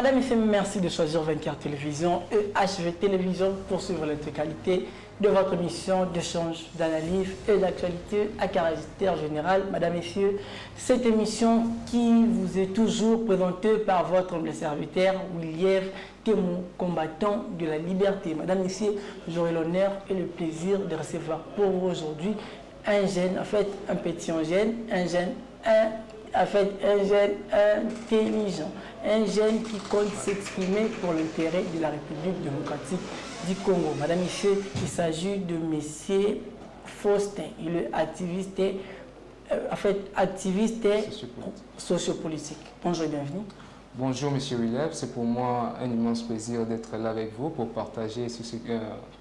Madame et messieurs, merci de choisir 24 Télévision et HV Télévision pour suivre l'intégralité de votre émission d'échange, d'analyse et d'actualité à caractère général. Madame et messieurs, cette émission qui vous est toujours présentée par votre humble serviteur, William Témou, combattant de la liberté. Madame et messieurs, j'aurai l'honneur et le plaisir de recevoir pour vous aujourd'hui un jeune, en fait un petit jeune, un jeune intelligent, un jeune qui compte s'exprimer pour l'intérêt de la République démocratique du Congo. Madame, Monsieur, il s'agit de Monsieur Faustin. Il est activiste, activiste sociopolitique. Bonjour et bienvenue. Bonjour Monsieur William, c'est pour moi un immense plaisir d'être là avec vous pour partager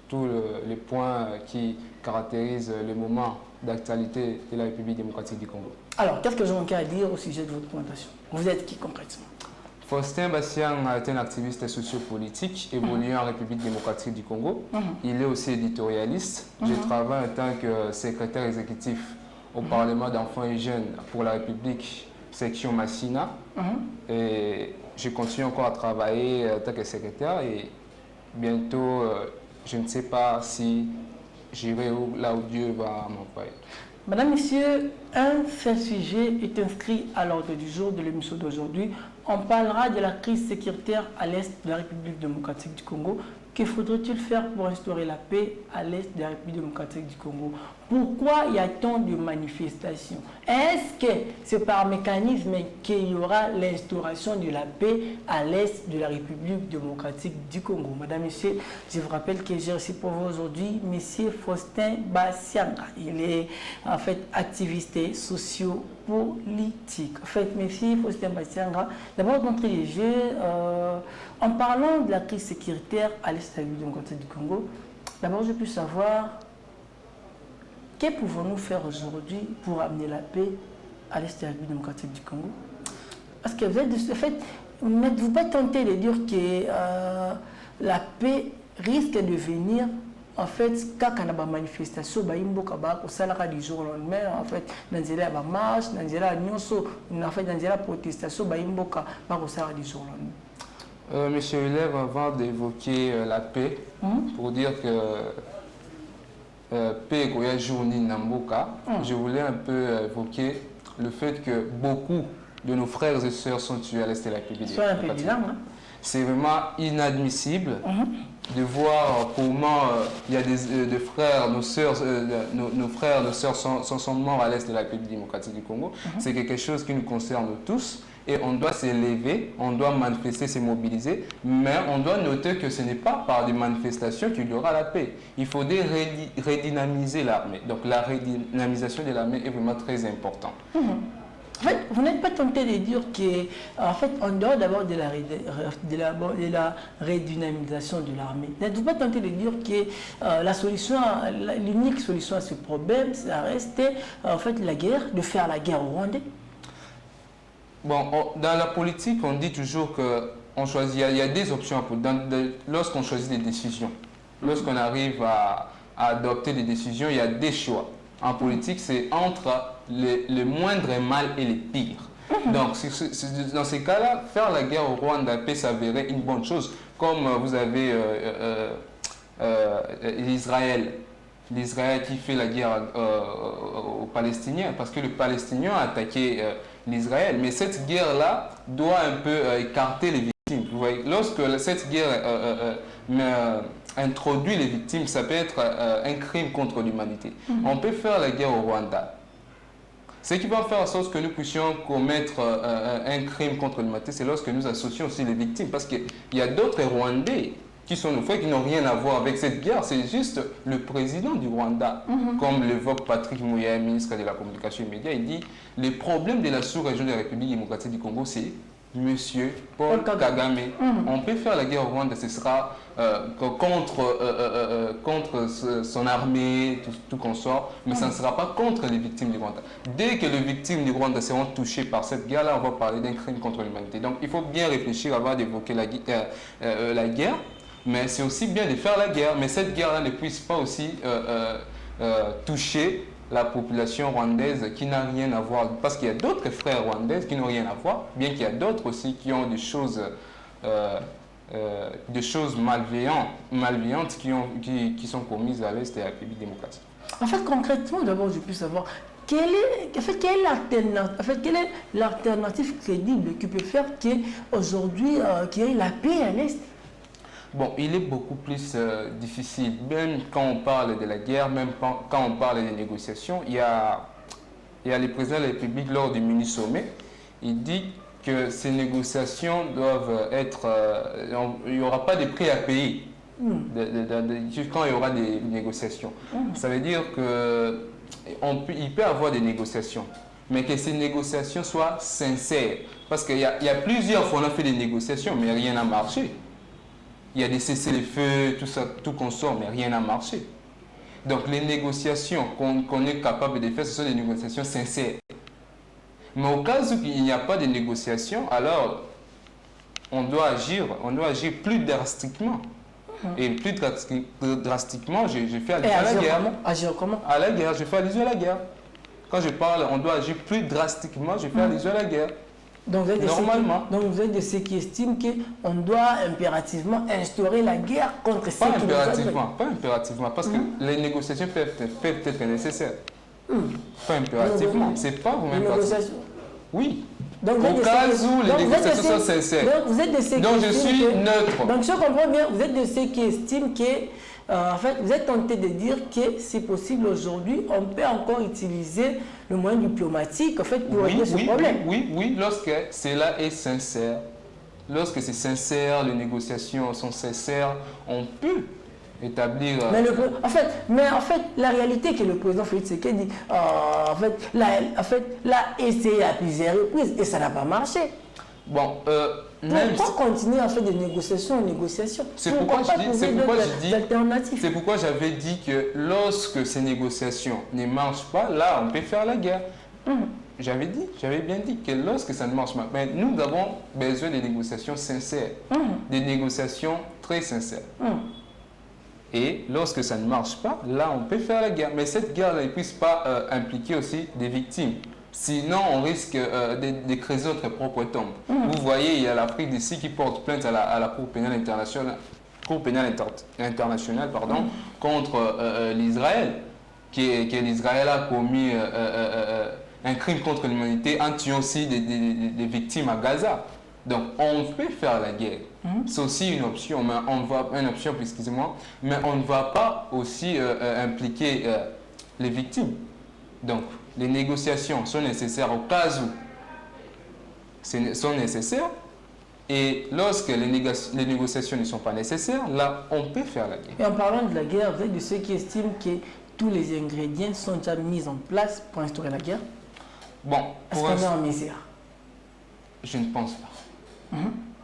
tous les points qui caractérisent le moment d'actualité de la République démocratique du Congo. Alors, qu'est-ce que j'ai manqué à dire au sujet de votre présentation? Vous êtes qui concrètement? Faustin Bassian est un activiste sociopolitique évoluant en République démocratique du Congo. Il est aussi éditorialiste. Je travaille en tant que secrétaire exécutif au Parlement d'enfants et jeunes pour la République, section Massina. Et je continue encore à travailler en tant que secrétaire et bientôt, je ne sais pas si j'irai là où Dieu va m'envoyer. Madame, Messieurs, un seul sujet est inscrit à l'ordre du jour de l'émission d'aujourd'hui. On parlera de la crise sécuritaire à l'est de la République démocratique du Congo. Que faudrait-il faire pour instaurer la paix à l'est de la République démocratique du Congo? Pourquoi y a-t-il de manifestations? Est-ce que c'est par mécanisme qu'il y aura l'instauration de la paix à l'est de la République démocratique du Congo? Madame, Messieurs, je vous rappelle que j'ai reçu pour vous aujourd'hui Monsieur Faustin Bassianga. Il est en fait activiste socio-politique. En fait, Monsieur Faustin Bassianga, d'abord d'entrée de jeu, en parlant de la crise sécuritaire à l'est de la République démocratique du Congo, d'abord je peux savoir que pouvons-nous faire aujourd'hui pour amener la paix à l'est de la République démocratique du Congo? Parce que vous êtes, en fait, n'êtes-vous pas tenté de dire que la paix risque de venir en fait quand on a une manifestation, du jour au lendemain, en fait, dans la marche, dans la protestation, du jour au lendemain. Monsieur Hiller, avant d'évoquer la paix, pour dire que paix est journée Namboka, je voulais un peu évoquer le fait que beaucoup de nos frères et sœurs sont tués à l'est de la République. C'est vraiment inadmissible de voir comment il y a des frères, nos frères, nos sœurs sont morts à l'est de la République démocratique du Congo. C'est quelque chose qui nous concerne tous. Et on doit s'élever, on doit manifester, se mobiliser, mais on doit noter que ce n'est pas par des manifestations qu'il y aura la paix. Il faudrait redynamiser l'armée. Donc la redynamisation de l'armée est vraiment très importante. En fait, vous n'êtes pas tenté de dire qu'en fait, on doit d'abord de la redynamisation de l'armée. N'êtes-vous pas tenté de dire que l'unique solution à ce problème, ça reste en fait la guerre, de faire la guerre au Rwandais? Bon, dans la politique, on dit toujours qu'on choisit, il y a des options lorsqu'on choisit des décisions. Lorsqu'on arrive à adopter des décisions, il y a des choix. En politique, c'est entre le moindre mal et le pire. Donc, dans ces cas-là, faire la guerre au Rwanda peut s'avérer une bonne chose. Comme vous avez l'Israël qui fait la guerre aux Palestiniens, parce que le Palestinien a attaqué l'Israël. Mais cette guerre-là doit un peu écarter les victimes. Vous voyez, lorsque cette guerre introduit les victimes, ça peut être un crime contre l'humanité. On peut faire la guerre au Rwanda. Ce qui va faire en sorte que nous puissions commettre un crime contre l'humanité, c'est lorsque nous associons aussi les victimes. Parce qu'il y a d'autres Rwandais qui sont nos frères, qui n'ont rien à voir avec cette guerre. C'est juste le président du Rwanda, comme l'évoque Patrick Mouya, ministre de la Communication et Médias. Il dit les problèmes de la sous-région de la République démocratique du Congo, c'est Monsieur Paul Kagame. On peut faire la guerre au Rwanda, ce sera contre son armée, tout consort, mais ça ne sera pas contre les victimes du Rwanda. Dès que les victimes du Rwanda seront touchées par cette guerre-là, on va parler d'un crime contre l'humanité. Donc il faut bien réfléchir avant d'évoquer la guerre. Mais c'est aussi bien de faire la guerre, mais cette guerre-là ne puisse pas aussi toucher la population rwandaise qui n'a rien à voir. Parce qu'il y a d'autres frères rwandaises qui n'ont rien à voir, bien qu'il y a d'autres aussi qui ont des choses de choses malveillantes qui sont commises à l'Est de la République démocratique. En fait, concrètement, d'abord, je peux savoir quelle est l'alternative crédible qui peut faire qu'aujourd'hui, qu'il y ait la paix à l'Est? Bon, il est beaucoup plus difficile, même quand on parle de la guerre, même quand on parle des négociations. Il y a le président de la République lors du mini-sommet, il dit que ces négociations doivent être... il n'y aura pas de prix à payer quand il y aura des négociations. Ça veut dire qu'il peut y avoir des négociations, mais que ces négociations soient sincères. Parce qu'il y a plusieurs fois on a fait des négociations, mais rien n'a marché. Il y a des cessez-le-feu, tout ça, tout consort, mais rien n'a marché. Donc les négociations qu'on est capable de faire, ce sont des négociations sincères. Mais au cas où il n'y a pas de négociations, alors on doit agir plus drastiquement. Et plus drastiquement, je fais allusion à la guerre. Agir comment? À la guerre, je fais allusion à la guerre. Quand je parle, on doit agir plus drastiquement, je fais allusion à la guerre. Donc vous êtes de ceux qui estiment qu'on doit impérativement instaurer la guerre contre ceux qui Pas impérativement, parce que les négociations peuvent être nécessaires. Pas impérativement. C'est pas vous-même. Oui. Donc, au cas où les négociations sont sincères. Donc vous êtes de ceux qui je suis neutre. Donc je comprends bien, vous êtes de ceux qui estiment que en fait, vous êtes tenté de dire que c'est possible aujourd'hui, on peut encore utiliser le moyen diplomatique en fait, pour régler ce problème. Oui, lorsque cela est sincère. Lorsque c'est sincère, les négociations sont sincères, on peut établir... Mais en fait, la réalité que le président Félix Tshisekedi dit, l'a essayé à plusieurs reprises et ça n'a pas marché. Bon, pourquoi continuer à faire des négociations en négociations? C'est pourquoi j'avais dit que lorsque ces négociations ne marchent pas, là, on peut faire la guerre. J'avais bien dit que lorsque ça ne marche pas, mais nous avons besoin de négociations sincères, des négociations très sincères. Et lorsque ça ne marche pas, là, on peut faire la guerre. Mais cette guerre ne puisse pas impliquer aussi des victimes. Sinon, on risque de creuser notre propre tombe. Vous voyez, il y a l'Afrique d'ici qui porte plainte à la Cour pénale internationale, contre l'Israël, que l'Israël a commis un crime contre l'humanité en tuant aussi des victimes à Gaza. Donc, on peut faire la guerre. C'est aussi une option, mais on ne va pas aussi impliquer les victimes. Donc, les négociations sont nécessaires au cas où sont nécessaires. Et lorsque les négociations ne sont pas nécessaires, là, on peut faire la guerre. Et en parlant de la guerre, vous êtes de ceux qui estiment que tous les ingrédients sont déjà mis en place pour instaurer la guerre? Bon, est-ce qu'on est en misère? Je ne pense pas.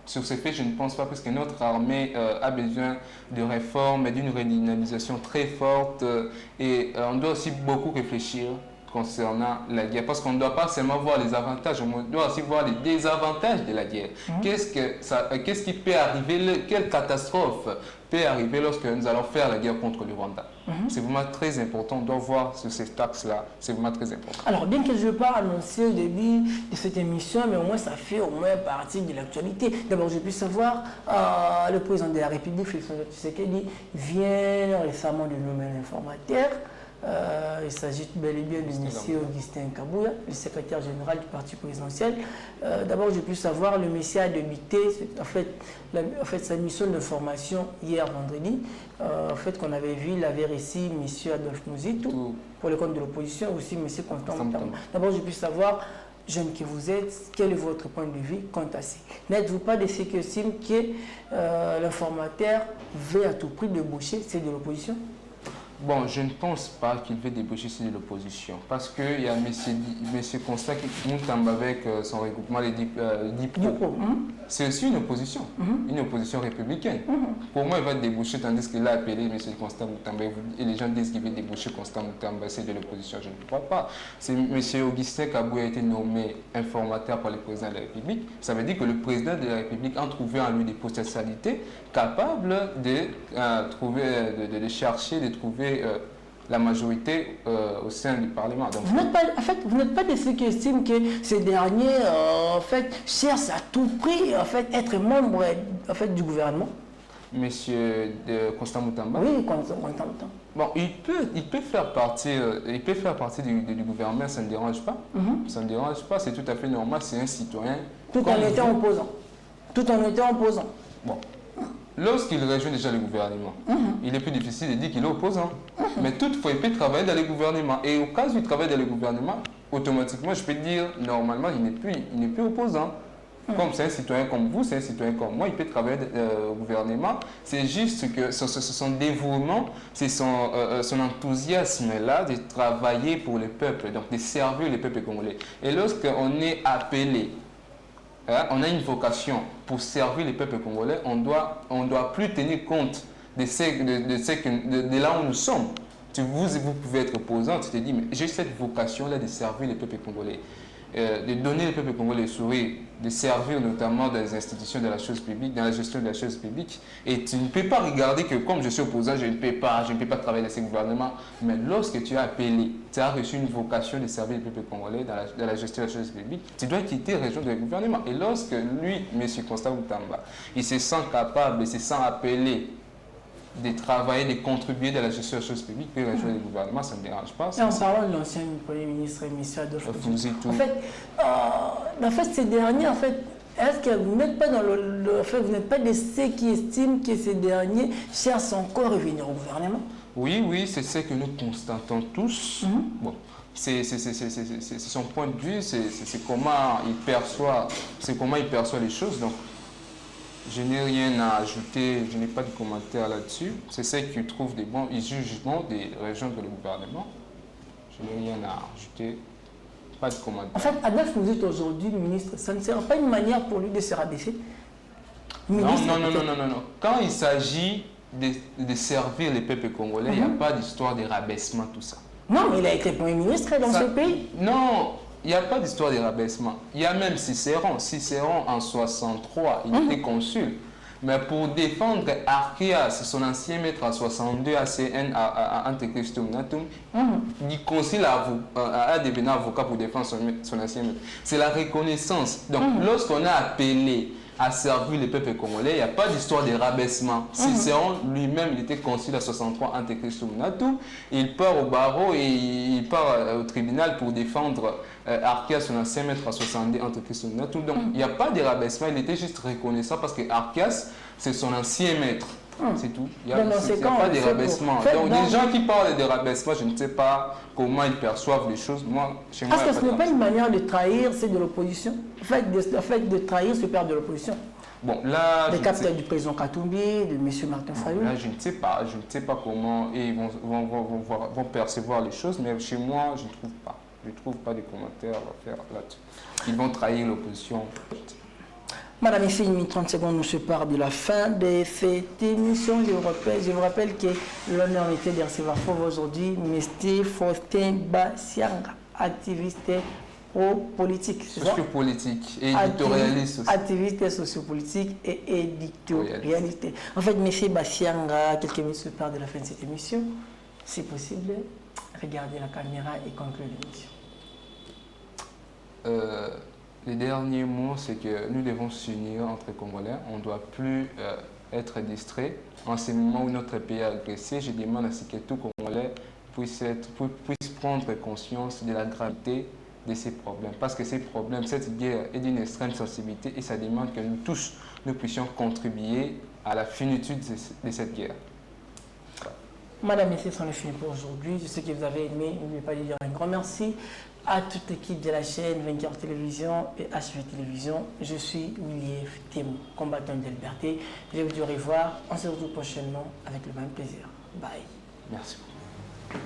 Sur ce fait, je ne pense pas parce que notre armée a besoin de réformes et d'une redynamisation très forte et on doit aussi beaucoup réfléchir concernant la guerre parce qu'on ne doit pas seulement voir les avantages, on doit aussi voir les désavantages de la guerre. Qu'est-ce qui peut arriver, quelle catastrophe peut arriver lorsque nous allons faire la guerre contre le Rwanda? C'est vraiment très important, on doit voir sur ces axes-là, c'est vraiment très important. Alors, bien que je ne veux pas annoncer au début de cette émission, mais au moins ça fait au moins partie de l'actualité. D'abord, je puis savoir, le président de la République, Félix Tshisekedi, vient récemment de nommer un informateur. Il s'agit bel et bien de M. Augustin Kabouya, le secrétaire général du parti présidentiel. D'abord, je puis savoir, le monsieur a débuté sa mission de formation hier vendredi. Qu'on avait vu, il avait reçu M. Adolphe Mouzitou pour le compte de l'opposition, aussi M. Constant Mutamba. D'abord, je puis savoir, jeune que vous êtes, quel est votre point de vue quant à ça? N'êtes-vous pas de ceux qui estiment que l'informateur veut à tout prix débaucher ceux de l'opposition? Bon, je ne pense pas qu'il veut débaucher ceux de l'opposition parce qu'il y a M. Constant Mutamba avec son regroupement des DIPRO. C'est aussi une opposition républicaine. Pour moi, il va débaucher tandis qu'il a appelé M. Constant Mutamba et les gens disent qu'il veut débaucher Constant Mutamba, c'est de l'opposition. Je ne crois pas. M. Augustin Kabouya a été nommé informateur par le président de la République. Ça veut dire que le président de la République a trouvé en lui des potentialités capables de chercher, de trouver la majorité au sein du Parlement. Donc, vous n'êtes pas de ceux qui estiment que ces derniers cherchent à tout prix être membre du gouvernement. Monsieur Constant Moutamba. Oui, Constant Moutamba. Bon, il peut faire partie du gouvernement, ça ne me dérange pas. Ça ne me dérange pas, c'est tout à fait normal, c'est un citoyen. Tout en étant opposant. Tout en étant opposant. Bon. Lorsqu'il rejoint déjà le gouvernement, il est plus difficile de dire qu'il est opposant. Mais toutefois, il peut travailler dans le gouvernement. Et au cas où il travaille dans le gouvernement, automatiquement, je peux dire, normalement, il n'est plus opposant. Comme c'est un citoyen comme vous, c'est un citoyen comme moi, il peut travailler au gouvernement. C'est juste que son dévouement, c'est son enthousiasme-là de travailler pour le peuple, donc de servir le peuple congolais. Et lorsqu'on est appelé, on a une vocation pour servir le peuple congolais, on doit plus tenir compte de là où nous sommes. Vous pouvez être opposant, tu te dis, mais j'ai cette vocation-là de servir le peuple congolais. De donner le peuple congolais le sourire, de servir notamment dans les institutions de la chose publique, dans la gestion de la chose publique. Et tu ne peux pas regarder que comme je suis opposant, je ne peux pas travailler dans ce gouvernement. Mais lorsque tu as appelé, tu as reçu une vocation de servir le peuple congolais dans la gestion de la chose publique, tu dois quitter la région du gouvernement. Et lorsque lui, M. Constant Moutamba, il se sent capable, il se sent appelé de travailler, de contribuer dans la gestion des choses publiques, puis rejoindre le gouvernement, ça ne me dérange pas. Et en parlant de l'ancien Premier ministre, M. Adolphe Mutsutu, en fait, ces derniers, est-ce que vous n'êtes pas vous n'êtes pas de ceux qui estiment que ces derniers cherchent encore à revenir au gouvernement? Oui, c'est ce que nous constatons tous. Bon, c'est son point de vue, c'est comment il perçoit les choses. Donc, je n'ai rien à ajouter, je n'ai pas de commentaire là-dessus. C'est ce qu'ils trouvent ils jugent bon de rejoindre le gouvernement. Je n'ai rien à ajouter, pas de commentaire. En fait, Adolphe, vous êtes aujourd'hui ministre, ça ne sera pas une manière pour lui de se rabaisser? Non. Quand il s'agit de servir les peuples congolais, il n'y a pas d'histoire de rabaissement, tout ça. Non, mais il a été Premier ministre dans ce pays. Non, il n'y a pas d'histoire de rabaissement. Il y a même Cicéron. Cicéron, en 63, il était consul. Mais pour défendre Archias, son ancien maître à 62 ACN à Antéchristum Natum, il concile à devenir avocat pour défendre son ancien maître. C'est la reconnaissance. Donc, lorsqu'on a appelé à servir le peuple congolais, il n'y a pas d'histoire de rabaissement. Cicéron lui-même, il était consul à 63 Antéchristum Natum. Il part au barreau et il part au tribunal pour défendre Archias, son ancien maître à 62 Antéchristum Natum. Donc, il n'y a pas de rabaissement, il était juste reconnaissant parce que Archias, c'est son ancien maître. C'est tout. Il n'y a pas de rabaissement. Donc, des gens qui parlent de rabaissement, je ne sais pas comment ils perçoivent les choses. Moi, chez moi, est-ce que ce n'est pas une manière de trahir ceux de l'opposition? En fait, de trahir ce père de l'opposition. Bon, là, des capteurs du président Katumbi, de M. Martin Fayou. Là, je ne sais pas comment ils vont percevoir les choses, mais chez moi, je ne trouve pas. Je ne trouve pas de commentaires à faire là-dessus. Ils vont trahir l'opposition. Madame, ici, 30 secondes nous séparent de la fin de cette émission. Je vous rappelle que l'honneur était de recevoir pour vous aujourd'hui M. Faustin Bassianga, activiste pro-politique. Socio-politique et éditorialiste aussi. Activiste sociopolitique et éditorialiste. En fait, M. Bassianga, quelques minutes se partent de la fin de cette émission. Si possible, regardez la caméra et concluez l'émission. Les derniers mots, c'est que nous devons s'unir entre Congolais. On ne doit plus être distrait. En ce moment où notre pays est agressé, je demande à ce que tout Congolais puisse prendre conscience de la gravité de ces problèmes. Parce que ces problèmes, cette guerre est d'une extrême sensibilité et ça demande que nous tous, nous puissions contribuer à la finitude de cette guerre. Madame, messieurs, c'en est fini pour aujourd'hui. Je sais que vous avez aimé. N'oubliez pas de dire un grand merci à toute l'équipe de la chaîne 24 Télévision et HV Télévision. Je suis William Temo, combattant de liberté. Je vous dis au revoir. On se retrouve prochainement avec le même plaisir. Bye. Merci beaucoup.